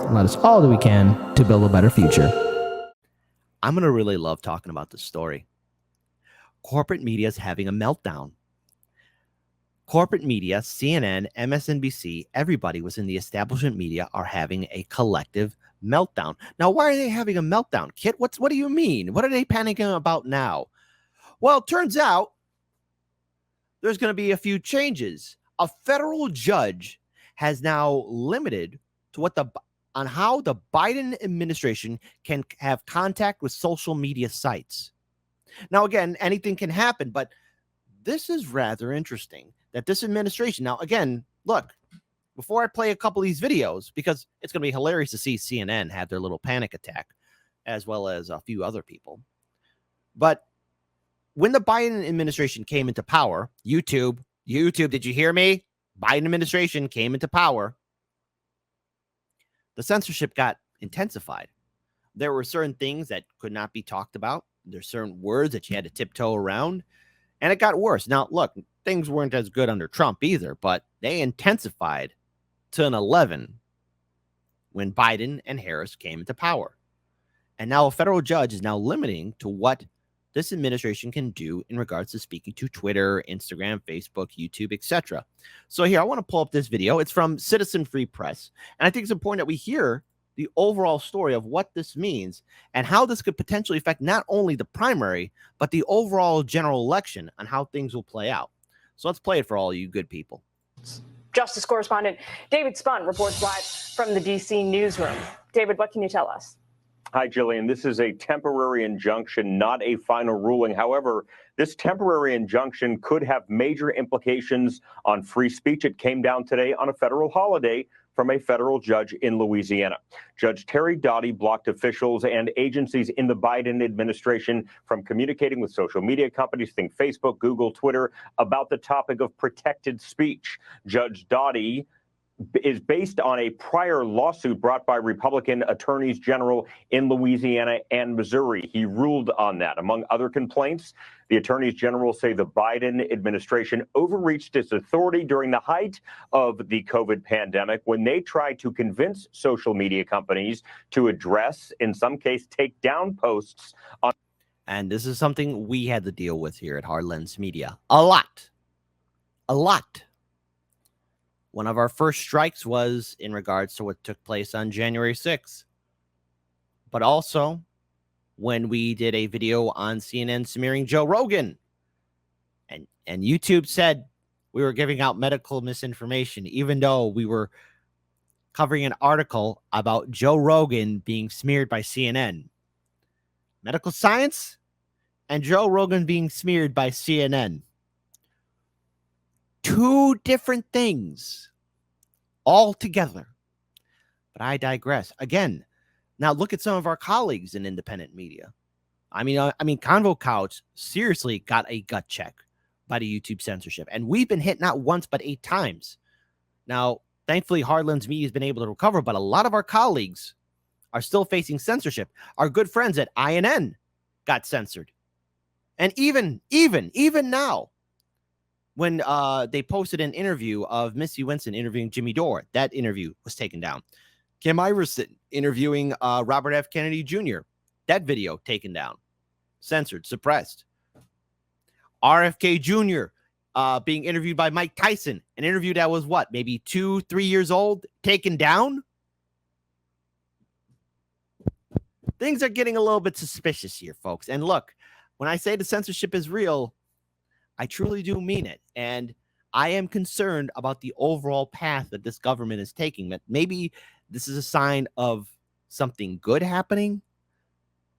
and let us all do we can to build a better future. I'm going to really love talking about this story. Corporate media is having a meltdown. Corporate media, CNN, MSNBC, everybody was in the establishment media are having a collective meltdown. Now, why are they having a meltdown? Kit, what do you mean? What are they panicking about now? Well, it turns out there's going to be a few changes. A federal judge has now limited to on how the Biden administration can have contact with social media sites. Now, again, anything can happen, but this is rather interesting that this administration, now, again, look, before I play a couple of these videos, because it's going to be hilarious to see CNN have their little panic attack, as well as a few other people. But when the Biden administration came into power, YouTube, did you hear me? Biden administration came into power. The censorship got intensified. There were certain things that could not be talked about. There's certain words that you had to tiptoe around, and it got worse. Now, look, things weren't as good under Trump either, but they intensified to an 11 when Biden and Harris came into power. And now a federal judge is now limiting to what this administration can do in regards to speaking to Twitter, Instagram, Facebook, YouTube, etc. So here, I want to pull up this video. It's from Citizen Free Press. And I think it's important that we hear the overall story of what this means and how this could potentially affect not only the primary, but the overall general election and how things will play out. So let's play it for all you good people. Justice correspondent David Spun reports live from the D.C. newsroom. David, what can you tell us? Hi, Jillian. This is a temporary injunction, not a final ruling. However, this temporary injunction could have major implications on free speech. It came down today on a federal holiday from a federal judge in Louisiana. Judge Terry Doughty blocked officials and agencies in the Biden administration from communicating with social media companies, think Facebook, Google, Twitter, about the topic of protected speech. Judge Doughty is based on a prior lawsuit brought by Republican attorneys general in Louisiana and Missouri. He ruled on that. Among other complaints, the attorneys general say the Biden administration overreached its authority during the height of the COVID pandemic when they tried to convince social media companies to address, in some case, take down posts on. And this is something we had to deal with here at Hard Lens Media. A lot. One of our first strikes was in regards to what took place on January 6th. But also when we did a video on CNN smearing Joe Rogan. And YouTube said we were giving out medical misinformation, even though we were covering an article about Joe Rogan being smeared by CNN. Medical science and Joe Rogan being smeared by CNN. Two different things all together. But I digress. Again, now look at some of our colleagues in independent media. I mean, Convo Couch seriously got a gut check by the YouTube censorship. And we've been hit not once, but 8 times. Now, thankfully, Hard Lens Media has been able to recover, but a lot of our colleagues are still facing censorship. Our good friends at INN got censored. And even now, when they posted an interview of Missy Winston interviewing Jimmy Dore, that interview was taken down. Kim Iverson interviewing Robert F. Kennedy Jr., that video taken down, censored, suppressed. RFK Jr. Being interviewed by Mike Tyson, an interview that was what, maybe 2-3 years old, taken down. Things are getting a little bit suspicious here, folks. And look, when I say the censorship is real, I truly do mean it. And I am concerned about the overall path that this government is taking. That maybe this is a sign of something good happening,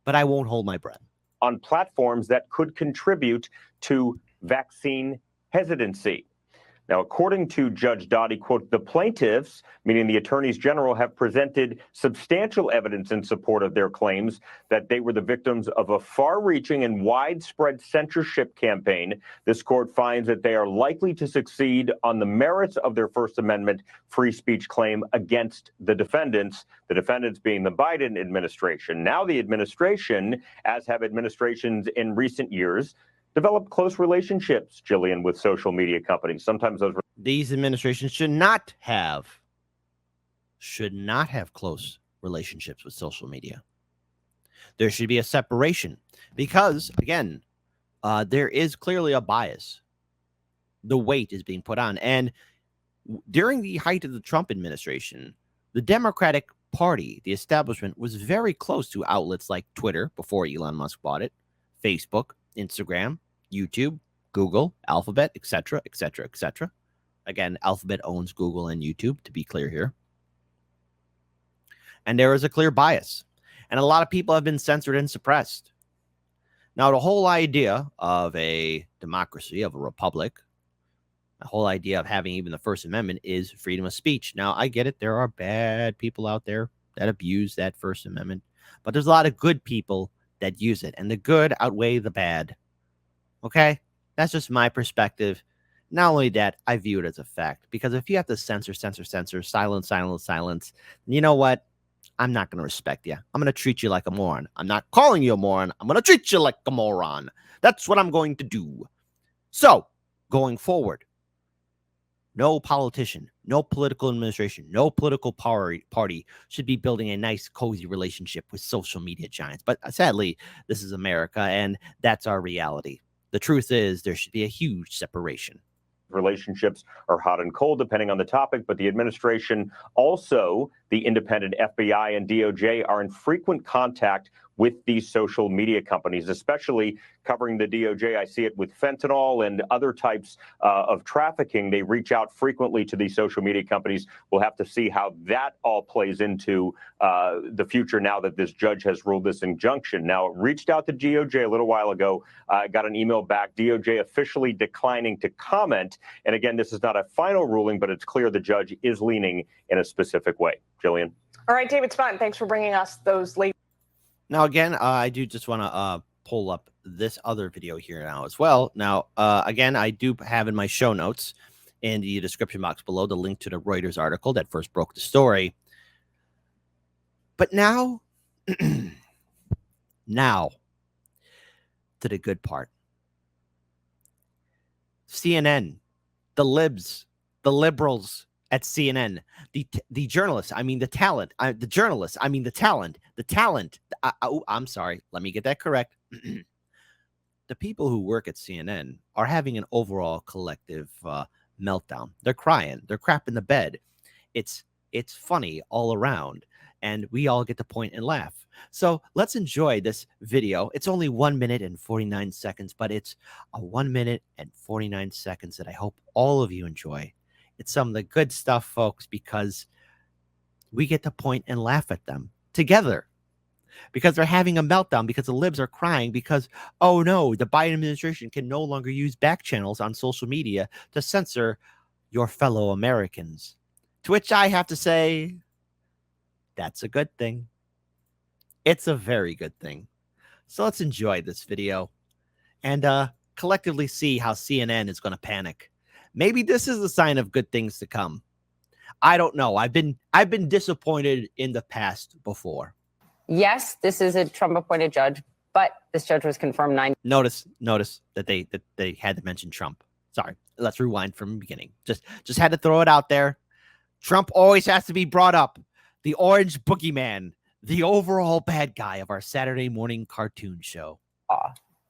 but I won't hold my breath. On platforms that could contribute to vaccine hesitancy. Now, according to Judge Doughty, quote, the plaintiffs, meaning the attorneys general, have presented substantial evidence in support of their claims that they were the victims of a far-reaching and widespread censorship campaign. This court finds that they are likely to succeed on the merits of their First Amendment free speech claim against the defendants being the Biden administration. Now the administration, as have administrations in recent years, develop close relationships, Jillian, with social media companies. Sometimes these administrations should not have should not have close relationships with social media. There should be a separation because, again, there is clearly a bias. The weight is being put on. And during the height of the Trump administration, the Democratic Party, the establishment, was very close to outlets like Twitter before Elon Musk bought it, Facebook, Instagram, YouTube, Google, Alphabet, etc., etc., etc. Again, Alphabet owns Google and YouTube, to be clear here. And there is a clear bias. And a lot of people have been censored and suppressed. Now, the whole idea of a democracy, of a republic, the whole idea of having even the First Amendment is freedom of speech. Now, I get it. There are bad people out there that abuse that First Amendment. But there's a lot of good people that use it. And the good outweigh the bad. Okay? That's just my perspective. Not only that, I view it as a fact. Because if you have to censor, silence, you know what? I'm not going to respect you. I'm going to treat you like a moron. I'm not calling you a moron. I'm going to treat you like a moron. That's what I'm going to do. So, going forward, no politician, no political administration, no political party should be building a nice, cozy relationship with social media giants. But sadly, this is America, and that's our reality. The truth is there should be a huge separation. Relationships are hot and cold depending on the topic, but the administration, also the independent FBI and DOJ, are in frequent contact with these social media companies, especially covering the DOJ. I see it with fentanyl and other types of trafficking. They reach out frequently to these social media companies. We'll have to see how that all plays into the future now that this judge has ruled this injunction. Now, it reached out to DOJ a little while ago. I got an email back, DOJ officially declining to comment. And again, this is not a final ruling, but it's clear the judge is leaning in a specific way. Jillian. All right, David Spahn, thanks for bringing us those late. Now, again, I do just want to pull up this other video here now as well. Now, again, I do have in my show notes in the description box below the link to the Reuters article that first broke the story. But now, now to the good part. CNN, the libs, the liberals at CNN, the journalists, I mean the talent, the journalists, I mean the talent, I'm sorry, let me get that correct. The people who work at CNN are having an overall collective meltdown. They're crying, they're crapping the bed. It's funny all around, and we all get to point and laugh. So let's enjoy this video. It's only 1 minute and 49 seconds, but it's a 1 minute and 49 seconds that I hope all of you enjoy. It's some of the good stuff, folks, because we get to point and laugh at them together because they're having a meltdown, because the libs are crying because, oh no, the Biden administration can no longer use back channels on social media to censor your fellow Americans. To which I have to say, that's a good thing. It's a very good thing. So let's enjoy this video and collectively see how CNN is going to panic. Maybe this is a sign of good things to come. I don't know. I've been disappointed in the past before. Yes, this is a Trump-appointed judge, but this judge was confirmed 9. Notice that they had to mention Trump. Sorry, let's rewind from the beginning. Just had to throw it out there. Trump always has to be brought up. The orange boogeyman, the overall bad guy of our Saturday morning cartoon show.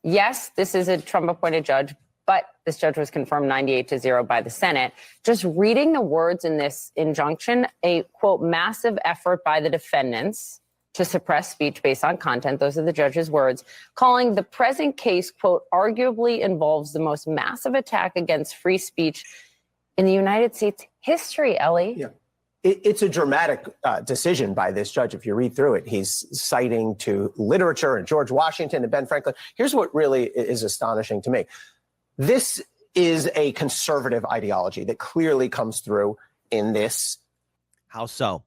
Yes, this is a Trump-appointed judge, but this judge was confirmed 98-0 by the Senate. Just reading the words in this injunction, a, quote, massive effort by the defendants to suppress speech based on content. Those are the judge's words, calling the present case, quote, arguably involves the most massive attack against free speech in the United States history, Ellie. Yeah. It's a dramatic decision by this judge. If you read through it, he's citing to literature and George Washington and Ben Franklin. Here's what really is astonishing to me. This is a conservative ideology that clearly comes through in this. How so?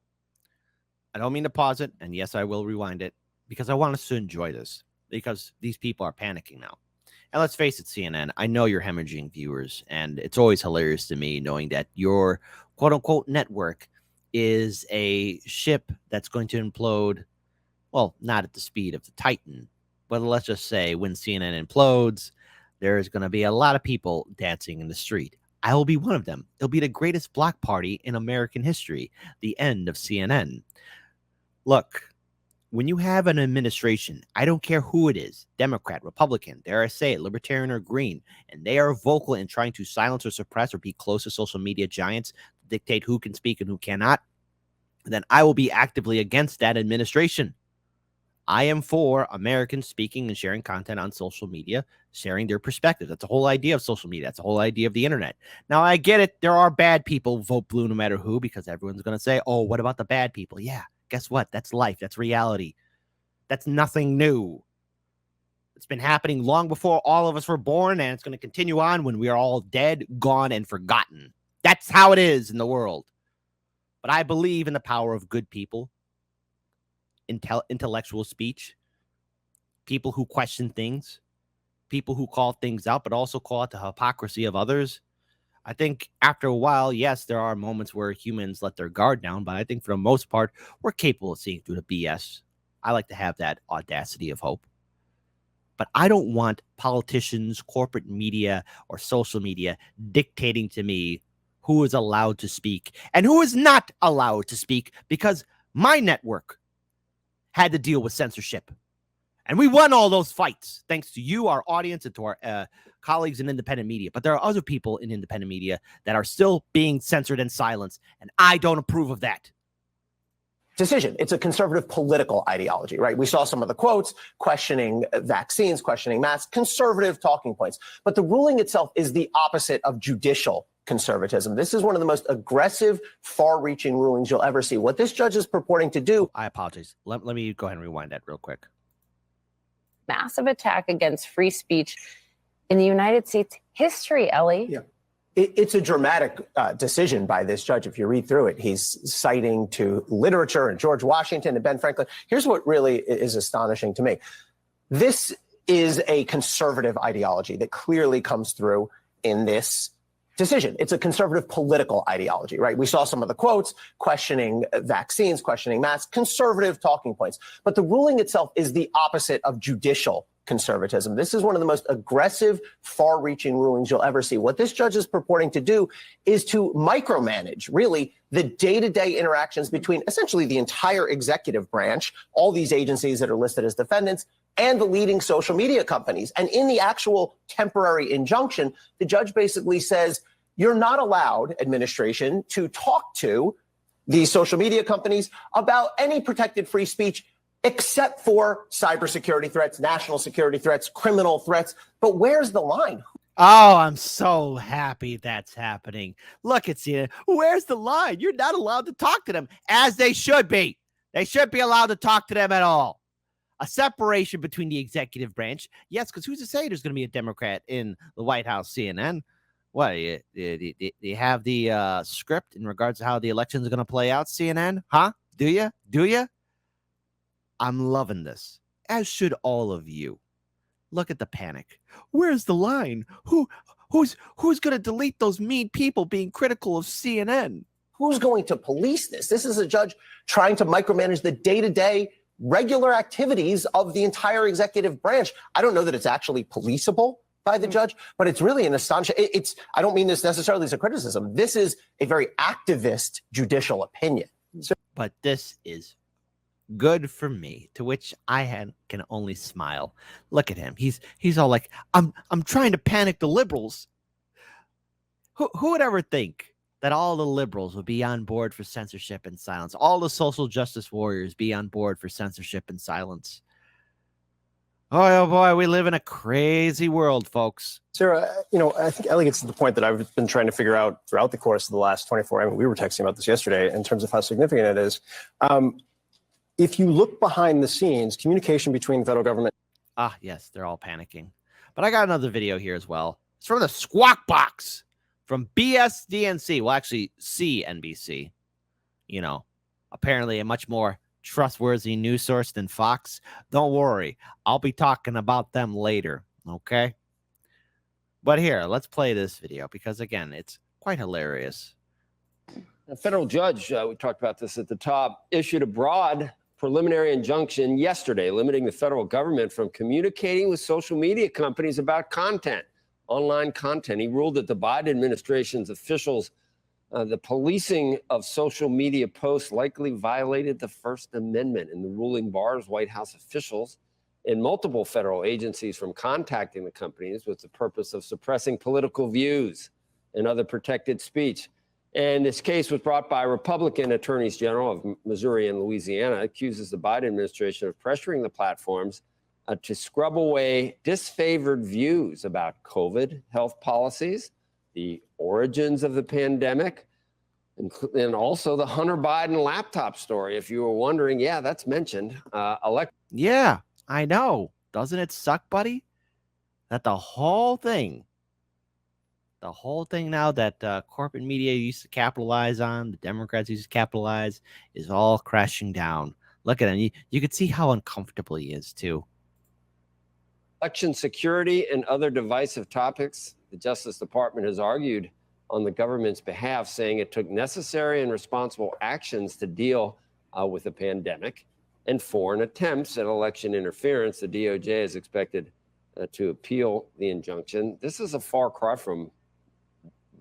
I don't mean to pause it, and yes, I will rewind it, because I want us to enjoy this, because these people are panicking now. And let's face it, CNN, I know you're hemorrhaging viewers, and it's always hilarious to me knowing that your quote-unquote network is a ship that's going to implode, well, not at the speed of the Titan, but let's just say when CNN implodes, there's going to be a lot of people dancing in the street. I will be one of them. It'll be the greatest block party in American history, the end of CNN. Look, when you have an administration, I don't care who it is, Democrat, Republican, dare I say it, Libertarian or Green, and they are vocal in trying to silence or suppress or be close to social media giants, dictate who can speak and who cannot, then I will be actively against that administration. I am for Americans speaking and sharing content on social media, sharing their perspectives. That's the whole idea of social media. That's the whole idea of the internet. Now, I get it. There are bad people who vote blue no matter who, because everyone's going to say, oh, what about the bad people? Yeah, guess what? That's life. That's reality. That's nothing new. It's been happening long before all of us were born, and it's going to continue on when we are all dead, gone, and forgotten. That's how it is in the world. But I believe in the power of good people, intellectual speech, people who question things, people who call things out, but also call out the hypocrisy of others. I think after a while, yes, there are moments where humans let their guard down, but I think for the most part, we're capable of seeing through the BS. I like to have that audacity of hope. But I don't want politicians, corporate media, or social media dictating to me who is allowed to speak and who is not allowed to speak, because my network had to deal with censorship. And we won all those fights, thanks to you, our audience, and to our colleagues in independent media. But there are other people in independent media that are still being censored and silenced, and I don't approve of that. Decision. It's a conservative political ideology, right? We saw some of the quotes questioning vaccines, questioning masks, conservative talking points. But the ruling itself is the opposite of judicial conservatism. This is one of the most aggressive, far-reaching rulings you'll ever see. What this judge is purporting to do... I apologize. Let me go ahead and rewind that real quick. Massive attack against free speech in the United States history, Ellie. Yeah. It's a dramatic decision by this judge. If you read through it, he's citing to literature and George Washington and Ben Franklin. Here's what really is astonishing to me. This is a conservative ideology that clearly comes through in this decision. It's a conservative political ideology, right? We saw some of the quotes questioning vaccines, questioning masks, conservative talking points. But the ruling itself is the opposite of judicial conservatism. This is one of the most aggressive, far-reaching rulings you'll ever see. What this judge is purporting to do is to micromanage, really, the day-to-day interactions between essentially the entire executive branch, all these agencies that are listed as defendants, and the leading social media companies. And in the actual temporary injunction, the judge basically says, you're not allowed, administration, to talk to these social media companies about any protected free speech except for cybersecurity threats, national security threats, criminal threats. But where's the line? Oh, I'm so happy that's happening. Look at CNN. Where's the line? You're not allowed to talk to them, as they should be. They should be allowed to talk to them at all. A separation between the executive branch. Yes, because who's to say there's going to be a Democrat in the White House, CNN? What, do you have the script in regards to how the elections are going to play out, CNN? Huh? Do you? Do you? I'm loving this, as should all of you. Look at the panic. Where's the line? Who's going to delete those mean people being critical of CNN? Who's going to police this? This is a judge trying to micromanage the day-to-day regular activities of the entire executive branch. I don't know that it's actually policeable by the judge, but it's really an astonishing. I don't mean this necessarily as a criticism. This is a very activist judicial opinion. But this is good for me, to which I can only smile. Look at him. He's all like, I'm trying to panic the liberals. Who would ever think that all the liberals would be on board for censorship and silence? All the social justice warriors be on board for censorship and silence? Oh boy, we live in a crazy world, folks. Sarah, I think Ellie gets to the point that I've been trying to figure out throughout the course of the last 24 hours. We were texting about this yesterday in terms of how significant it is. If you look behind the scenes, communication between the federal government. Ah, yes, they're all panicking. But I got another video here as well. It's from the Squawk Box from BSDNC. Well, actually, CNBC. Apparently a much more trustworthy news source than Fox. Don't worry. I'll be talking about them later. Okay? But here, let's play this video because, again, it's quite hilarious. A federal judge, we talked about this at the top, issued a broad preliminary injunction yesterday limiting the federal government from communicating with social media companies about content online content. He ruled that the Biden administration's officials, the policing of social media posts likely violated the First Amendment, and the ruling bars White House officials and multiple federal agencies from contacting the companies with the purpose of suppressing political views and other protected speech. And this case was brought by Republican attorneys general of Missouri and Louisiana, accuses the Biden administration of pressuring the platforms to scrub away disfavored views about COVID health policies, the origins of the pandemic, and also the Hunter Biden laptop story. If you were wondering, yeah, that's mentioned. Yeah, I know. Doesn't it suck, buddy? That the whole thing now that corporate media used to capitalize on, the Democrats used to capitalize, is all crashing down. Look at him. You could see how uncomfortable he is, too. Election security and other divisive topics, the Justice Department has argued on the government's behalf, saying it took necessary and responsible actions to deal with the pandemic and foreign attempts at election interference. The DOJ is expected to appeal the injunction. This is a far cry from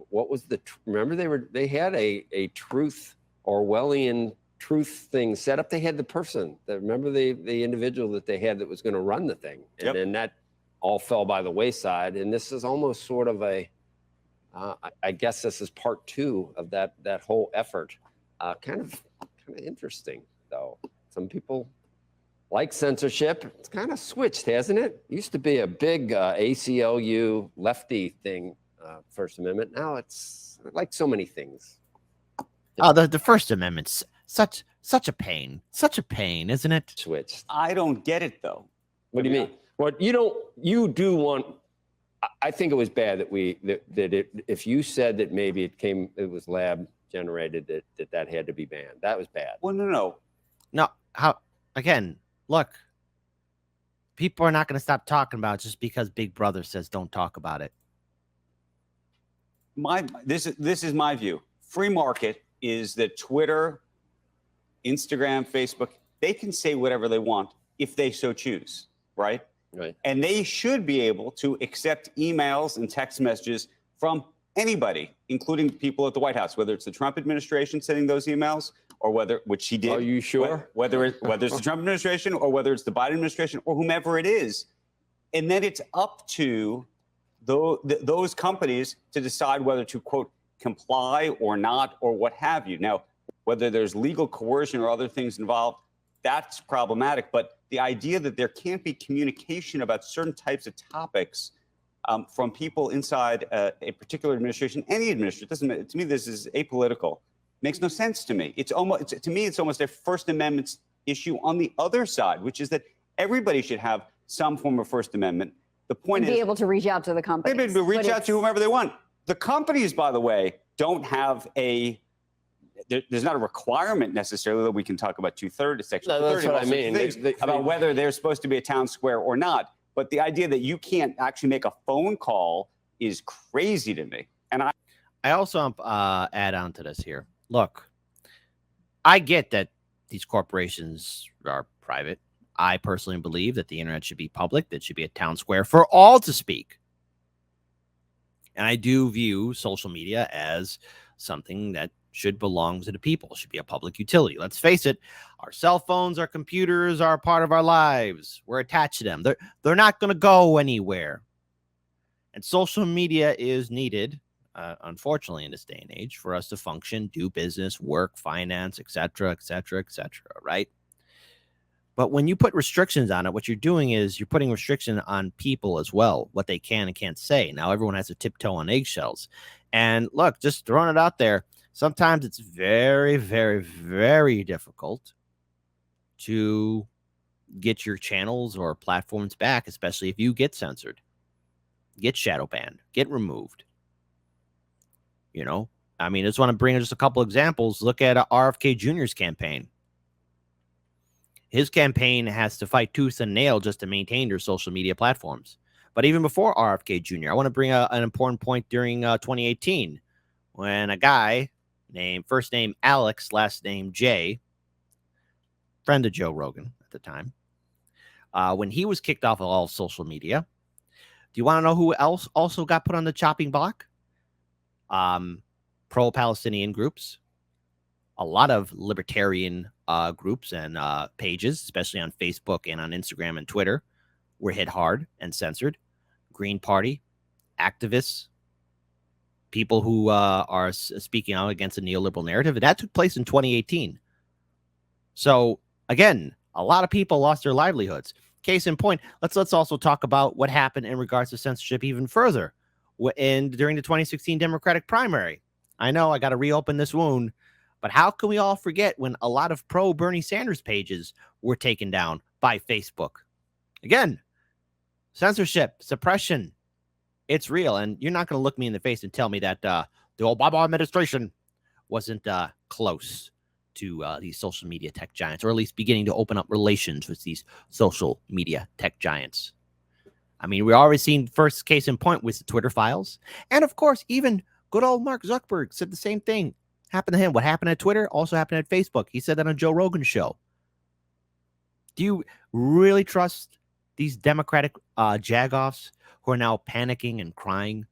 what was remember they had a truth, Orwellian truth thing set up. They had the person remember the individual that they had that was going to run the thing, and then that all fell by the wayside. And this is almost sort of I guess this is part two of that whole effort. Kind of interesting, though. Some people like censorship. It's kind of switched, hasn't it? Used to be a big ACLU lefty thing, First Amendment. Now it's like so many things. Oh, the First Amendment's such a pain, isn't it? Switched. I don't get it, though. What do you mean? What you do want? I think it was bad that if you said that maybe it was lab generated, that had to be banned. That was bad. Well, no. How, again, look, people are not going to stop talking about it just because Big Brother says don't talk about it. This is my view. Free market is that Twitter, Instagram, Facebook, they can say whatever they want if they so choose, right? Right. And they should be able to accept emails and text messages from anybody, including people at the White House, whether it's the Trump administration sending those emails or which he did. Are you sure? Whether it's the Trump administration or whether it's the Biden administration or whomever it is. And then it's up to those companies to decide whether to, quote, comply or not, or what have you. Now, whether there's legal coercion or other things involved, that's problematic. But the idea that there can't be communication about certain types of topics from people inside a particular administration, any administration, doesn't matter. To me, this is apolitical. Makes no sense to me. It's almost a First Amendment issue on the other side, which is that everybody should have some form of First Amendment. The point is, be able to reach out to the companies. They'd be able to reach out to whomever they want. The companies, by the way, don't have there's not a requirement necessarily that we can talk about Section 230. That's what I mean. About whether they're supposed to be a town square or not. But the idea that you can't actually make a phone call is crazy to me. And I also add on to this here. Look, I get that these corporations are private. I personally believe that the internet should be public. That should be a town square for all to speak. And I do view social media as something that should belong to the people, should be a public utility. Let's face it, our cell phones, our computers are part of our lives. We're attached to them. They're not going to go anywhere. And social media is needed, unfortunately, in this day and age, for us to function, do business, work, finance, etc., right? But when you put restrictions on it, what you're doing is you're putting restriction on people as well, what they can and can't say. Now everyone has to tiptoe on eggshells. And look, just throwing it out there, sometimes it's very, very, very difficult to get your channels or platforms back, especially if you get censored, get shadow banned, get removed. You know, I mean, I just want to bring just a couple examples. Look at RFK Jr.'s campaign. His campaign has to fight tooth and nail just to maintain their social media platforms. But even before RFK Jr., I want to bring an important point during 2018 when a guy named first name Alex, last name Jay, friend of Joe Rogan at the time, when he was kicked off of all social media, Do you want to know who else also got put on the chopping block? Pro-Palestinian groups, a lot of libertarian groups and pages, especially on Facebook and on Instagram and Twitter, were hit hard and censored. Green Party, activists, people who are speaking out against a neoliberal narrative. And that took place in 2018. So, again, a lot of people lost their livelihoods. Case in point, let's also talk about what happened in regards to censorship even further during the 2016 Democratic primary. I know I got to reopen this wound, but how can we all forget when a lot of pro-Bernie Sanders pages were taken down by Facebook? Again, censorship, suppression, it's real. And you're not going to look me in the face and tell me that the Obama administration wasn't close to these social media tech giants, or at least beginning to open up relations with these social media tech giants. I mean, we already seen first case in point with the Twitter files. And of course, even good old Mark Zuckerberg said the same thing happened to him. What happened at Twitter also happened at Facebook. He said that on Joe Rogan's show. Do you really trust these Democratic jagoffs who are now panicking and crying?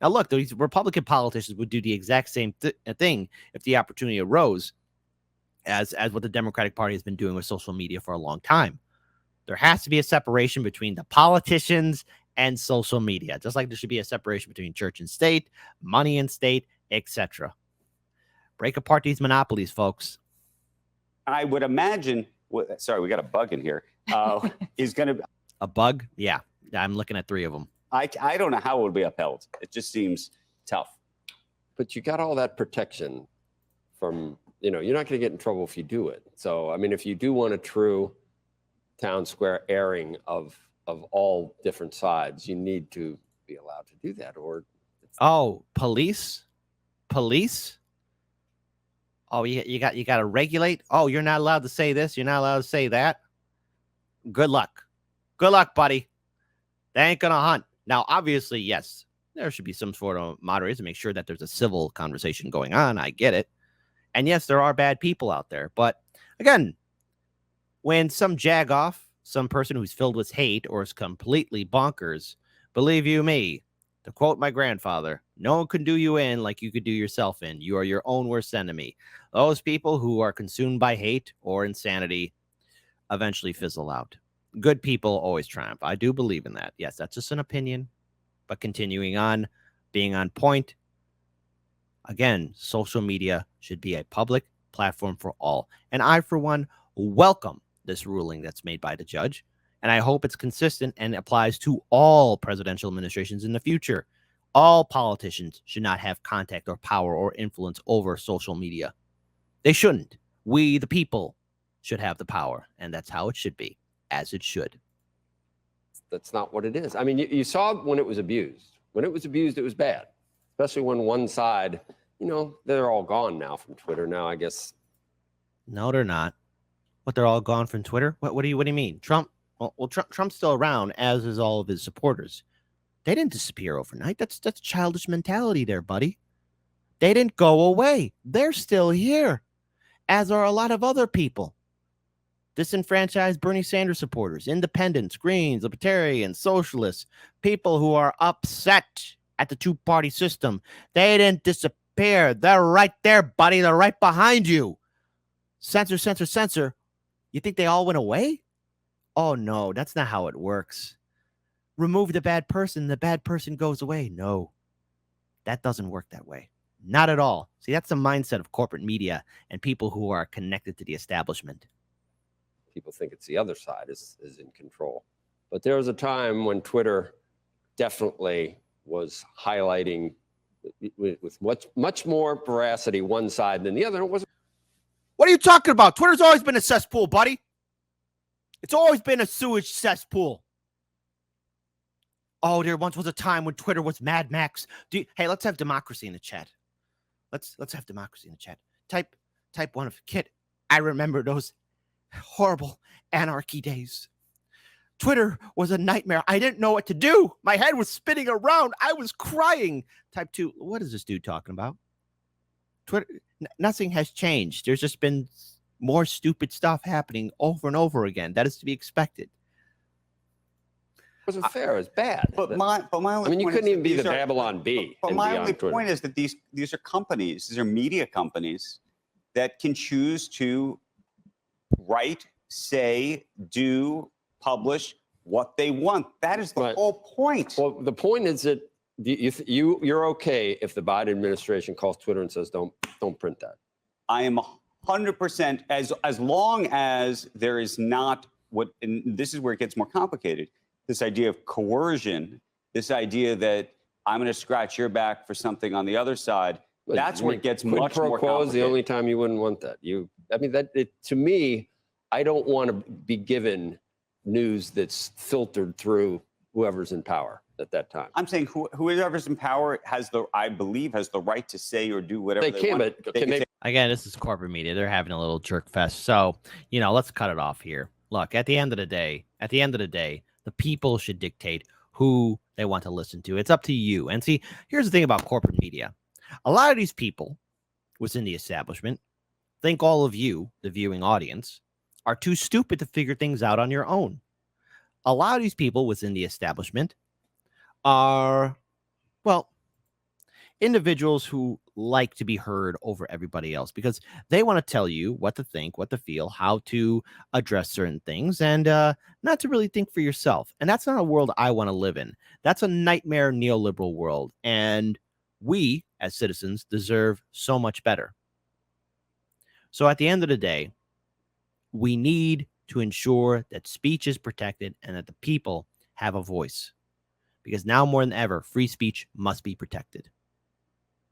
Now, look, these Republican politicians would do the exact same thing if the opportunity arose, as what the Democratic Party has been doing with social media for a long time. There has to be a separation between the politicians and social media, just like there should be a separation between church and state, money and state, etc. Break apart these monopolies, folks. I would imagine, sorry, we got a bug in here, is going to... A bug? Yeah, I'm looking at 3 of them. I don't know how it would be upheld. It just seems tough. But you got all that protection from... you're not going to get in trouble if you do it. So, I mean, if you do want a true town square airing of all different sides, you need to be allowed to do that. Or police? Oh, you got to regulate. Oh, you're not allowed to say this. You're not allowed to say that. Good luck, buddy. They ain't gonna hunt. Now, obviously, yes, there should be some sort of moderation to make sure that there's a civil conversation going on. I get it. And yes, there are bad people out there. But again, when some jagoff, some person who's filled with hate or is completely bonkers, believe you me, to quote my grandfather, no one can do you in like you could do yourself in. You are your own worst enemy. Those people who are consumed by hate or insanity eventually fizzle out. Good people always triumph. I do believe in that. Yes, that's just an opinion. But continuing on, being on point, again, social media should be a public platform for all. And I, for one, welcome this ruling that's made by the judge. And I hope it's consistent and applies to all presidential administrations in the future. All politicians should not have contact or power or influence over social media. They shouldn't. We, the people, should have the power. And that's how it should be, as it should. That's not what it is. I mean, you saw when it was abused. When it was abused, it was bad. Especially when one side, they're all gone now from Twitter now, I guess. No, they're not. What, they're all gone from Twitter? What do you mean? Trump? Well, Trump's still around, as is all of his supporters. They didn't disappear overnight. That's childish mentality there, buddy. They didn't go away. They're still here, as are a lot of other people. Disenfranchised Bernie Sanders supporters, independents, Greens, libertarians, socialists, people who are upset at the two-party system. They didn't disappear. They're right there, buddy. They're right behind you. Censor, censor, censor. You think they all went away? Oh, no, that's not how it works. Remove the bad person goes away. No, that doesn't work that way. Not at all. See, that's the mindset of corporate media and people who are connected to the establishment. People think it's the other side is in control. But there was a time when Twitter definitely was highlighting with much more veracity one side than the other. It wasn't. What are you talking about? Twitter's always been a cesspool, buddy. It's always been a sewage cesspool. Oh, there once was a time when Twitter was Mad Max. Hey, let's have democracy in the chat. Let's have democracy in the chat. Type one of Kit. I remember those horrible anarchy days. Twitter was a nightmare. I didn't know what to do. My head was spinning around. I was crying. Type 2. What is this dude talking about? Twitter. Nothing has changed. There's just been more stupid stuff happening over and over again. That is to be expected. wasn't fair. It was bad. But my only I mean, you point couldn't is even that be the these are- Babylon Bee. But and my be on only Twitter. point is that these are companies, these are media companies that can choose to write, say, do, publish what they want. That is the Right. whole point. Well, the point is that you're okay if the Biden administration calls Twitter and says, don't print that. I am 100% as long as there is not what, and this is where it gets more complicated, this idea of coercion, this idea that I'm going to scratch your back for something on the other side. That's where it gets Quid much pro more quo is the complicated. only time you wouldn't want that. To me, I don't want to be given news that's filtered through whoever's in power at that time. I'm saying whoever's in power I believe has the right to say or do whatever They they can, want. but They can can they? Again, this is corporate media. They're having a little jerk fest. So, let's cut it off here. Look, at the end of the day, the people should dictate who they want to listen to. It's up to you. And see, here's the thing about corporate media. A lot of these people within the establishment think all of you, the viewing audience, are too stupid to figure things out on your own. A lot of these people within the establishment are, well, individuals who like to be heard over everybody else because they want to tell you what to think, what to feel, how to address certain things, and not to really think for yourself. And that's not a world I want to live in. That's a nightmare neoliberal world. And we, as citizens, deserve so much better. So at the end of the day, we need to ensure that speech is protected and that the people have a voice. Because now more than ever, free speech must be protected.